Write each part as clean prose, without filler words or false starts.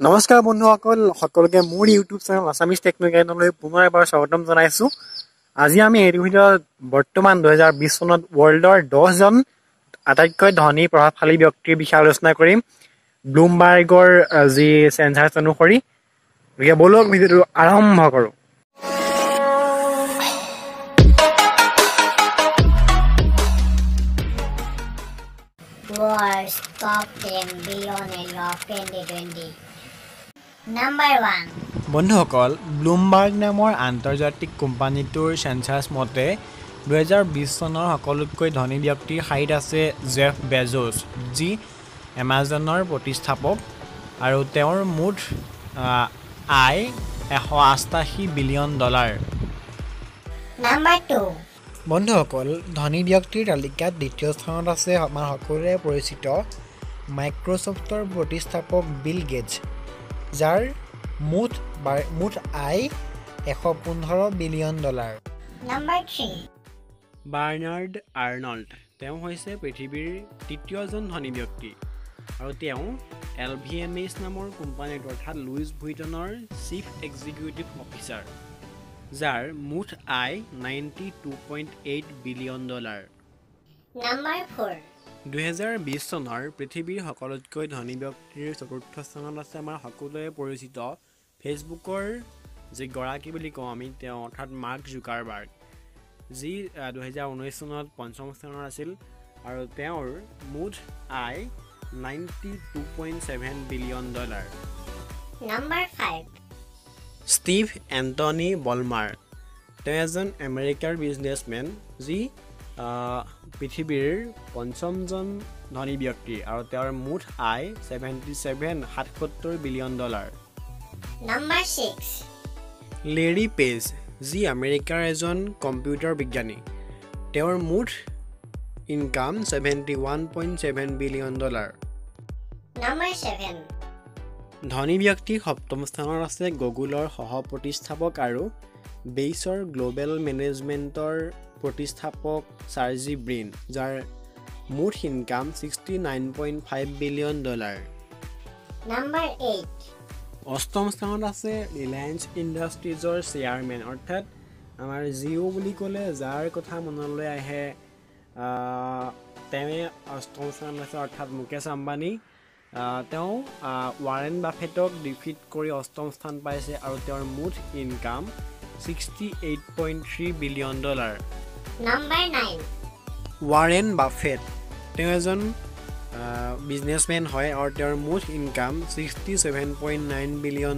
নমস্কাৰ বন্ধুসকল সকলোকে মোৰ ইউটিউব চেনেল আছামিজ টেকনিকেললৈ পুনৰ এবাৰ স্বাগতম জনাইছো। আজি আমি এই ভিডিঅ'ত বৰ্তমান 2020 চনত ৱৰ্ল্ডৰ 10 জন আটাইতকৈ ধনী প্ৰভাৱশালী ব্যক্তিৰ বিষয়ে আলোচনা কৰিম ব্লুমবাৰ্গৰ যি সেন্সাছ অনুসৰি। বলক ভিডিঅ'টো আৰম্ভ কৰোঁ। World's top 10 billionaires of 2020. Number 1. বন্ধুসকল, ব্লুমবাৰ্গ নামৰ আন্তৰ্জাতিক কোম্পানীটোৰ সেন্সাছ মতে 2020 চনৰ সকলোতকৈ ধনী ব্যক্তিৰ শাৰীত আছে জেফ বেজোছ, যি এমাজনৰ প্ৰতিষ্ঠাপক আৰু তেওঁৰ মুঠ আয় $188 বিলিয়ন। Number 2. বন্ধুসকল, ধনী ব্যক্তিৰ তালিকাত দ্বিতীয় স্থানত আছে আমাৰ সকলোৰে পৰিচিত মাইক্ৰ'ছফ্টৰ প্ৰতিষ্ঠাপক বিল গেটছ, যাৰ মুঠ আয় $115 বিলিয়ন। Number 3. বাৰ্নাৰ্ড আৰ্নল্ড, তেওঁ হৈছে পৃথিৱীৰ তৃতীয়জন ধনী ব্যক্তি আৰু তেওঁ LVMH নামৰ কোম্পানীত অৰ্থাৎ লুইছ ভুইটনৰ চিফ এক্সিকিউটিভ অফিচাৰ, যাৰ মুঠ আয় $92.8 বিলিয়ন। Number 4. 2020 চনৰ পৃথিৱীৰ সকলোতকৈ ধনী ব্যক্তিৰ চতুৰ্থ স্থানত আছে আমাৰ সকলোৱে পৰিচিত ফেচবুকৰ যি গৰাকী বুলি কওঁ আমি, তেওঁ অৰ্থাৎ মাৰ্ক জুকাৰবাৰ্গ, যি 2019 চনত পঞ্চম স্থানত আছিল আৰু তেওঁৰ মুঠ আয় $92.7 বিলিয়ন। Number 5. ষ্টিভ এণ্টনি বলমাৰ, তেওঁ এজন আমেৰিকাৰ বিজনেছমেন, যি পৃথিৱীৰ পঞ্চমজন ধনী ব্যক্তি আৰু তেওঁৰ মুঠ আয় $77 বিলিয়ন। Number 6. লেৰী পেজ, যি আমেৰিকাৰ এজন কম্পিউটাৰ বিজ্ঞানী, তেওঁৰ মুঠ ইনকাম $71.7 বিলিয়ন। Number 7. ধনী ব্যক্তিৰ সপ্তম স্থানত আছে গুগলৰ সহ-প্ৰতিষ্ঠাপক আৰু বেইছৰ গ্ল'বেল মেনেজমেণ্টৰ প্ৰতিষ্ঠাপক চাৰ্জি ব্ৰিন, যাৰ মুঠ ইনকাম $69.5 বিলিয়ন। Number 8. অষ্টম স্থানত আছে ৰিলায়েন্স ইণ্ডাষ্ট্ৰিজৰ চেয়াৰমেন, অৰ্থাৎ আমাৰ জিঅ' বুলি ক'লে যাৰ কথা মনলৈ আহে তেওঁৱে অষ্টম স্থানত আছে, অৰ্থাৎ মুকেশ আম্বানী। তেওঁ ৱাৰেন বাফেটক ডিফিট কৰি অষ্টম স্থান পাইছে আৰু তেওঁৰ মুঠ income $68.3 billion. Number 9. Warren Buffett, তেওঁ এজন বিজনেছমেন হয় আৰু তেওঁৰ মুঠ ইনকাম $67.9 বিলিয়ন।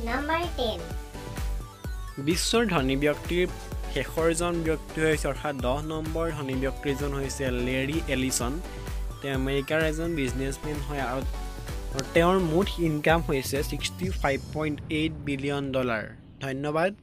Number 10. বিশ্বৰ ধনী ব্যক্তিৰ শেষৰজন ব্যক্তি হৈছে, অৰ্থাৎ 10 নম্বৰ ধনী ব্যক্তিজন হৈছে লেৰী এলিছন। তেওঁ আমেৰিকাৰ এজন বিজনেছমেন হয় আৰু তেওঁৰ মুঠ ইনকাম হৈছে $65.8 বিলিয়ন। ধন্যবাদ।